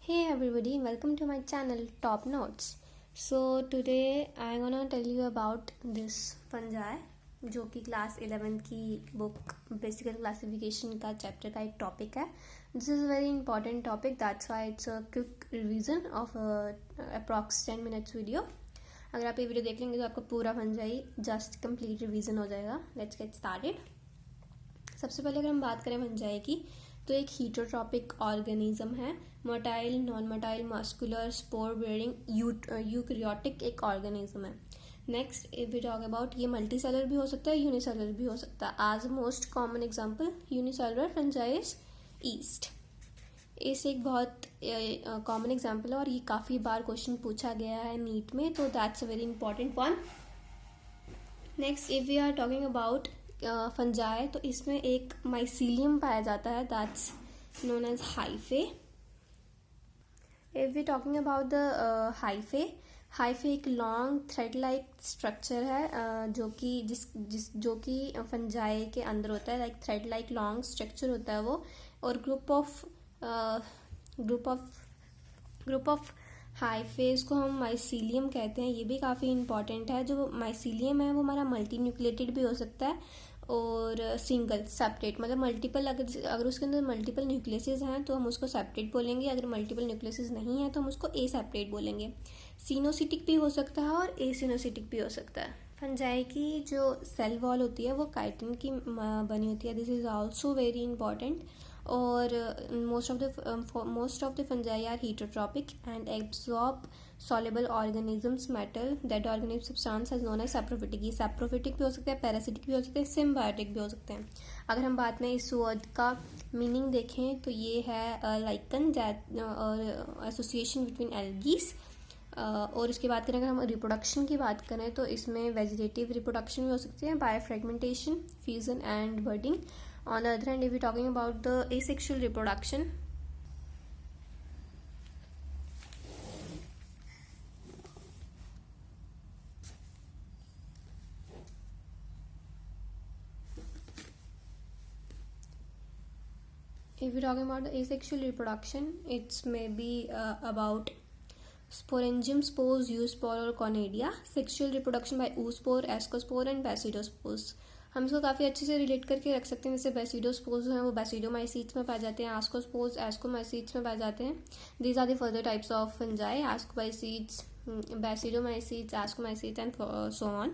Hey everybody, welcome to my channel Top Notes. So today I'm gonna tell you about this fungi जो कि class 11th की book बेसिकल classification का chapter का एक topic है. This is very important topic, that's why it's a quick revision of approx 10 minutes video. अगर आप ये वीडियो देख लेंगे तो आपका पूरा फंजाई जस्ट कंप्लीट रिवीजन हो जाएगा. Let's get started. सबसे पहले अगर हम बात करें फंजाई की तो एक हीटरोट्रॉपिक ऑर्गेनिज्म है. Motile, non motile, muscular, spore bearing, eukaryotic एक ऑर्गेनिज्म है. Next if we talk about, ये मल्टी सेलर भी हो सकता है, यूनिसेलर भी हो सकता है. आज most common example unicellular fungi is east. इस एक बहुत कॉमन एग्जांपल है और ये काफ़ी बार क्वेश्चन पूछा गया है नीट में, तो that's a very important one. Next if we are talking about fungi तो इसमें एक माइसीलियम पाया जाता है, that's known as hyphae. If we talking about the hyphae एक लॉन्ग थ्रेड लाइक स्ट्रक्चर है जो कि फंजाई के अंदर होता है. Like thread like long structure होता है वो. और ग्रुप ऑफ हाइफेज को हम माइसीलियम कहते हैं. ये भी काफ़ी इंपॉर्टेंट है. जो माइसीलियम है वो हमारा मल्टी न्यूक्लिएटेड भी हो सकता है और सिंगल सेपरेट, मतलब मल्टीपल. अगर उसके अंदर मल्टीपल न्यूक्लियसेस हैं तो हम उसको सेपरेट बोलेंगे. अगर मल्टीपल न्यूक्लियसेस नहीं है तो हम उसको ए सेपरेट बोलेंगे. सिनोसिटिक भी हो सकता है और एसिनोसिटिक भी हो सकता है. फंजाई की जो सेल वॉल होती है वो काइटिन की बनी होती है. This is also very important. और most of the fungi are heterotrophic and absorb soluble organisms metal. that organic substance is known as saprophytic. ये saprophytic भी हो सकते हैं, parasitic भी हो सकते हैं, symbiotic भी हो सकते हैं. अगर हम बाद में इस वर्ड का मीनिंग देखें तो ये है लाइकन और एसोसिएशन बिटवीन एल्गीज. और इसके बाद करें अगर हम रिप्रोडक्शन की बात करें तो इसमें वेजिटेटिव रिप्रोडक्शन भी हो सकती है, by fragmentation, fusion and budding. On the other hand, if we're talking about the asexual reproduction, it's maybe about sporangium spores, oospore or conidia. Sexual reproduction by oospore, ascospore and basidospores. हम इसको काफ़ी अच्छे से relate करके रख सकते हैं. जैसे बेसिडोस्पोर्स हैं वो बेसिडोमाइसीट्स में पाए जाते हैं, आस्कोस्पोर्स एस्कोमाइसीट्स में पाए जाते हैं. These are the further types of fungi, ascomycetes, basidiomycetes, ascomycetes and so on.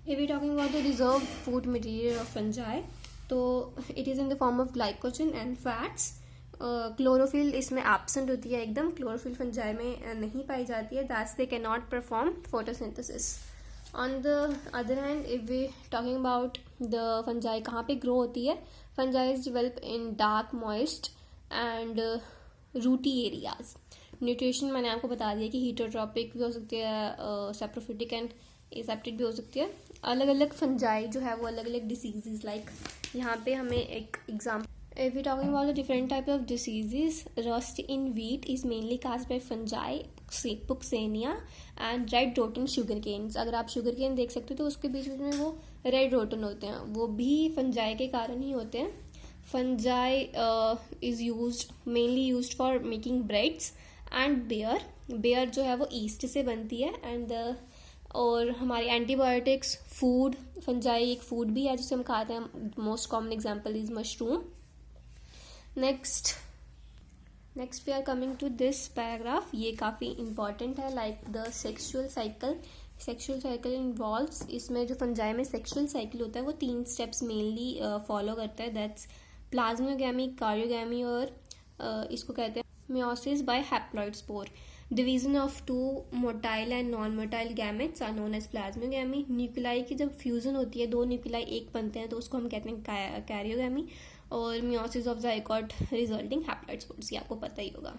If we talking about the reserve food material of fungi तो it is in the form of glycogen and fats. Chlorophyll इसमें absent होती है एकदम. Chlorophyll fungi में नहीं पाई जाती है, that's they can not perform photosynthesis. On the other hand, if we talking about the fungi कहाँ पे ग्रो होती है, fungi is developed in dark, moist and rooty areas. Nutrition मैंने आपको बता दिया कि हीटरोट्रॉपिक भी हो सकती है, सेप्रोफिटिक एंड एसेप्टिक भी हो सकती है. अलग अलग फंजाई जो है वो अलग अलग डिसीजेज, लाइक यहाँ पे हमें एक example. If we're talking about the different type of diseases, rust in wheat is mainly caused by fungi, Puccinia and red rotten sugar canes. अगर आप शुगर केन देख सकते हो तो उसके बीच में वो रेड रोटन होते हैं, वो भी फंजाई के कारण ही होते हैं. Fungi is mainly used for making breads and beer जो है वो ईस्ट से बनती है. एंड और हमारी एंटीबायोटिक्स, फूड, फंजाई एक फूड भी है जिसे हम खाते हैं. Most common example is mushroom. Next we are coming to this paragraph. ये काफ़ी इंपॉर्टेंट है. Like the sexual cycle involves, इसमें जो फंजाई में सेक्सुअल साइकिल होता है वो 3 स्टेप्स मेनली फॉलो करता है. दैट्स प्लाज्मोगैमी, कारियोगैमी और इसको कहते हैं meiosis by haploid spore. Division of 2 motile and non motile gametes are known as plasmogamy. Nuclei की जब फ्यूजन होती है, 2 न्यूक्लियाई एक बनते हैं तो उसको हम कहते हैं कैरियोगैमी. और meiosis of zygote resulting haploid spores, ये आपको पता ही होगा.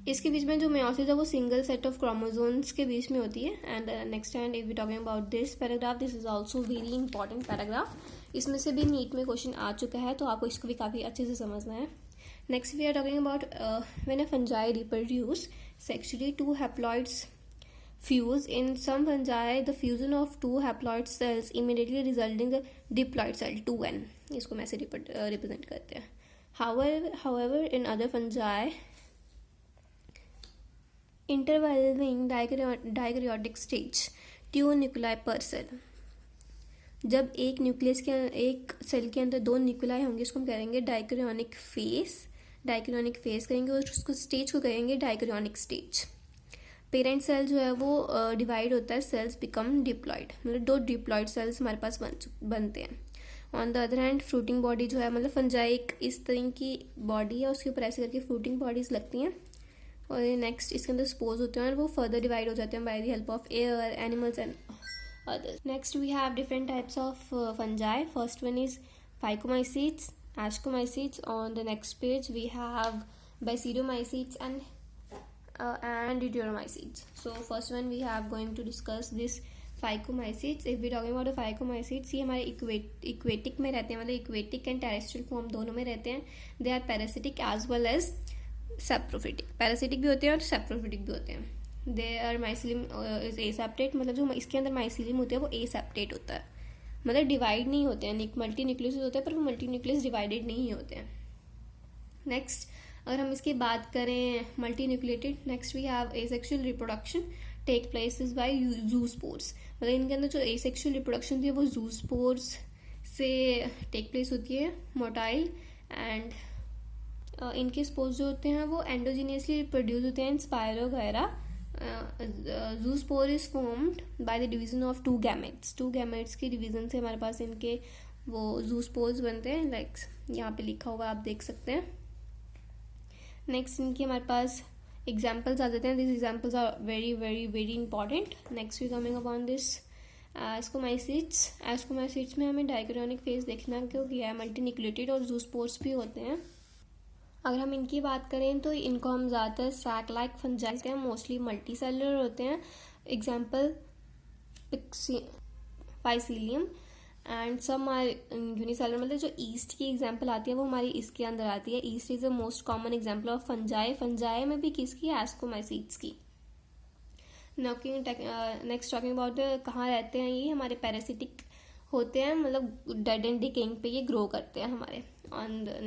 इसके बीच में जो मियोसिस है वो सिंगल सेट ऑफ क्रोमोसोम्स के बीच में होती है. And next hand if we talking about this paragraph, this is also very important paragraph. इसमें से भी नीट में क्वेश्चन आ चुका है तो आपको इसको भी काफ़ी अच्छे से समझना है. Next we are talking about when a fungi reproduce sexually 2 haploids fuse. In some fungi, the fusion of 2 haploid cells immediately resulting the diploid cell 2n. इसको मैं ऐसे रिप्रेजेंट करते हैं. However, in other fungi, intervening dikaryotic stage, 2 nuclei per cell. जब एक cell के अंदर 2 nuclei होंगे उसको हम कहेंगे डाइकैरियोनिक फेस कहेंगे, और उसको स्टेज को कहेंगे डाइकैरियोनिक स्टेज। पेरेंट सेल जो है वो डिवाइड होता है, सेल्स बिकम डिप्लॉइड, मतलब 2 डिप्लॉइड सेल्स हमारे पास बनते हैं। On the other hand fruiting body जो है, मतलब फंजाई एक इस तरह की बॉडी है, उसके ऊपर ऐसे करके फ्रूटिंग बॉडीज लगती हैं, और नेक्स्ट इसके अंदर स्पोर्स होते हैं और वो फर्दर डिवाइड हो जाते हैं by the help of air, animals and others. Next we have different types of fungi. First one is phycomycetes, ascomycetes. On the next page we have basidiomycetes and deuteromycetes. So first one we have going to discuss this phycomycetes. If we talking about the phycomycetes, ये हमारे aquatic में रहते हैं, मतलब aquatic and terrestrial form दोनों में रहते हैं। They are parasitic as well as saprophytic. Parasitic भी होते हैं और सेप्रोफिटिक भी होते हैं। They are mycelium is aseptate, मतलब जो इसके अंदर माइसिलियम होते हैं वो एसेप्टेट होता है, मतलब डिवाइड नहीं होते हैं, मल्टी न्यूक्लियस होते हैं पर वो मल्टी न्यूक्लियस डिवाइडेड नहीं होते हैं। नेक्स्ट अगर हम इसकी बात करें multi nucleated, next we have asexual reproduction take places by zoospores, मतलब इनके अंदर जो एसेक्सुअल रिप्रोडक्शन होती है वो जूस्पोर्स से टेक प्लेस होती है, मोटाइल, एंड इनके स्पोर्स जो होते हैं वो एंडोजीनियसली प्रोड्यूस होते हैं इन स्पायरो वगैरह। zoospore is formed by the division of 2 gametes। 2 gametes की डिवीजन से हमारे पास इनके वो zoospores बनते हैं, लाइक यहाँ पे लिखा हुआ आप देख सकते हैं। नेक्स्ट इनके हमारे पास एग्जाम्पल्स आ जाते हैं। This examples are very very very important. Next we coming upon this ascomycetes में हमें डाइकैरियोनिक फेज देखना क्योंकि है, मल्टी न्यूक्लिएटेड और जूस्पोर्स भी होते हैं। अगर हम इनकी बात करें तो इनको हम ज़्यादातर सैक लाइक फंजाई कहते हैं, मोस्टली मल्टी सेलुलर होते हैं। Example mycelium and some are unicellular, मतलब जो ईस्ट की एग्जाम्पल आती है वो हमारी इसके अंदर आती है। East is the most common example of fungi में भी किसकी, एस्कोमाइसिट्स की। नेक्स्ट टॉकिंग अबाउट कहाँ रहते हैं ये, हमारे पैरासिटिक होते हैं, मतलब डेड एंड डिकेइंग पे ये ग्रो करते हैं हमारे। ऑन द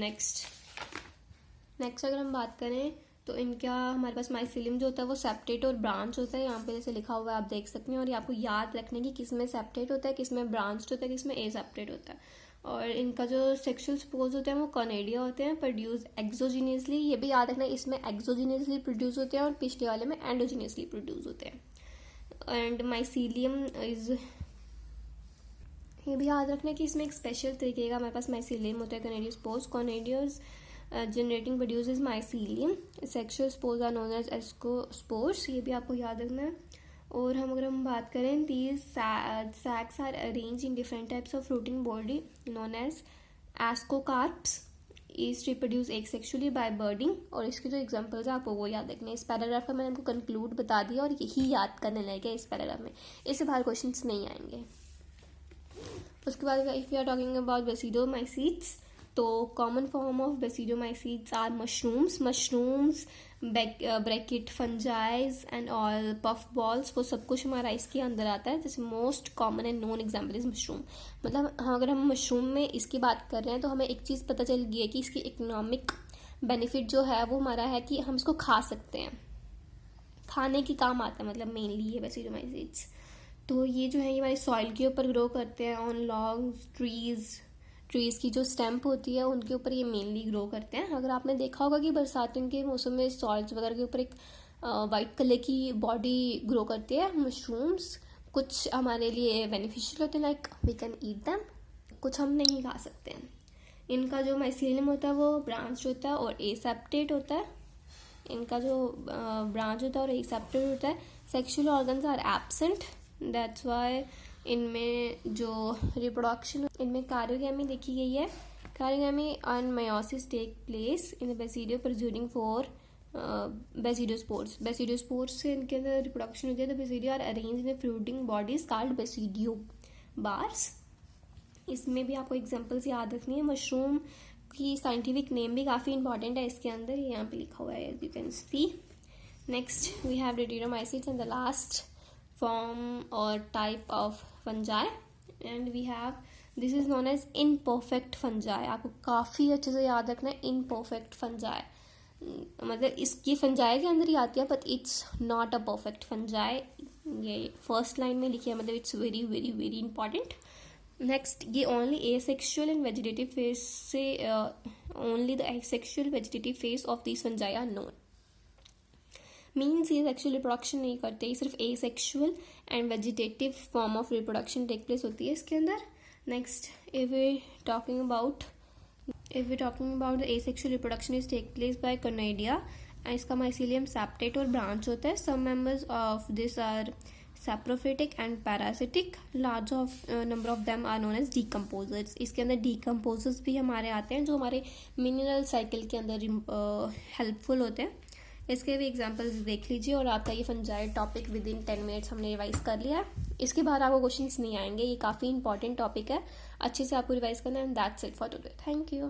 नेक्स्ट अगर हम बात करें तो इनका हमारे पास माइसिलियम जो होता है वो सेप्टेट और ब्रांच होता है, यहाँ पे जैसे लिखा हुआ है आप देख सकते हैं, और ये आपको याद रखने की किस में सेप्टेट होता है, किस में ब्रांच होता है, किस में एसेप्टेट होता है। और इनका जो सेक्सुअल स्पोर्स होते हैं वो कॉनेडिया होते हैं, प्रोड्यूस एक्सोजीनियसली, ये भी याद रखना इसमें एक्सोजीनियसली प्रोड्यूस होते हैं और पिछले वाले में एंडोजीनियसली प्रोड्यूस होते हैं। एंड माइसीलियम इज, ये भी याद रखना कि इसमें एक स्पेशल तरीके का हमारे पास माइसीलियम होता है, कॉनेडियो spores. कॉनेडियोज generating produces mycelium, sexual spores are known as ascospores, ये भी आपको याद रखना है। और अगर हम बात करें, these sacs are arranged in different types of fruiting body known as ascocarps, is reproduce asexually by budding। और इसके जो एग्जाम्पल्स है आपको वो याद रखने हैं। इस पैराग्राफ का मैंने आपको कंक्लूड बता दिया और यही याद करने लगे इस पैराग्राफ में, इससे बाहर क्वेश्चंस नहीं आएंगे। उसके बाद if you are talking about basidiomycetes, तो common form of basidiomycetes are mushrooms, bracket fungi and all puff balls, वो सब कुछ हमारा इसके अंदर आता है। जैसे most common and known example is mushroom. मतलब अगर हम मशरूम में इसकी बात कर रहे हैं तो हमें एक चीज़ पता चल गई है कि इसकी इकोनॉमिक बेनिफिट जो है वो हमारा है कि हम इसको खा सकते हैं, खाने के काम आता है, मतलब मेनली ये बेसिडोमाइसीट्स। तो ये जो है ये हमारे सॉइल के ऊपर ग्रो करते हैं, ऑन लॉन्ग्स ट्रीज़ की जो स्टेम्प होती है उनके ऊपर ये मेनली ग्रो करते हैं। अगर आपने देखा होगा कि बरसातों के मौसम में सॉइल्स वगैरह के ऊपर एक वाइट कलर की बॉडी ग्रो करती है मशरूम्स, कुछ हमारे लिए बेनिफिशियल होते हैं, like we can eat them, कुछ हम नहीं खा सकते हैं। इनका जो माइसीलियम होता है वो ब्रांच होता है और एसेप्टेट होता है। इनका जो ब्रांच होता है और एसेप्टेट होता है। Sexual organs are absent, that's why इनमें जो रिप्रोडक्शन, इनमें कार्योगैमी देखी गई है। Karyogamy and meiosis take place in the basidio producing four basidiospores. Basidiospores से इनके अंदर रिप्रोडक्शन होती है। The basidio are arranged in fruiting bodies called basidio bars. इसमें भी आपको एग्जांपल्स याद रखनी है। मशरूम की साइंटिफिक नेम भी काफ़ी इंपॉर्टेंट है इसके अंदर, यहाँ पे लिखा हुआ है, you can see. Next we have deuteromycetes and the last form or type of fungi, and we have this is known as imperfect fungi। आपको काफ़ी अच्छे से याद रखना है imperfect fungi। मतलब इसकी फंजाई के अंदर ही आती है, but it's not a perfect fungi. ये फर्स्ट लाइन में लिखी है, मतलब it's very very very important. Next, ये only asexual and vegetative phase से, only the asexual vegetative phase of this fungi are known. Means ये सेक्सुअल रिप्रोडक्शन नहीं करते, ये सिर्फ asexual and vegetative form of reproduction take place होती है इसके अंदर। Next, if we're talking about the asexual reproduction is take place by Conidia, इसका mycelium सेप्टेट और ब्रांच होता है। some members of this are saprophytic and parasitic, large of number of them are known as decomposers। इसके अंदर decomposers भी हमारे आते हैं जो हमारे मिनरल साइकिल के अंदर हेल्पफुल होते हैं। इसके भी एग्जांपल्स देख लीजिए और आपका ये fungi topic with in 10 minutes हमने रिवाइज कर लिया है। इसके बाद आपको क्वेश्चंस नहीं आएंगे, ये काफ़ी इंपॉर्टेंट टॉपिक है, अच्छे से आपको रिवाइज करना है। And that's it for today, thank you.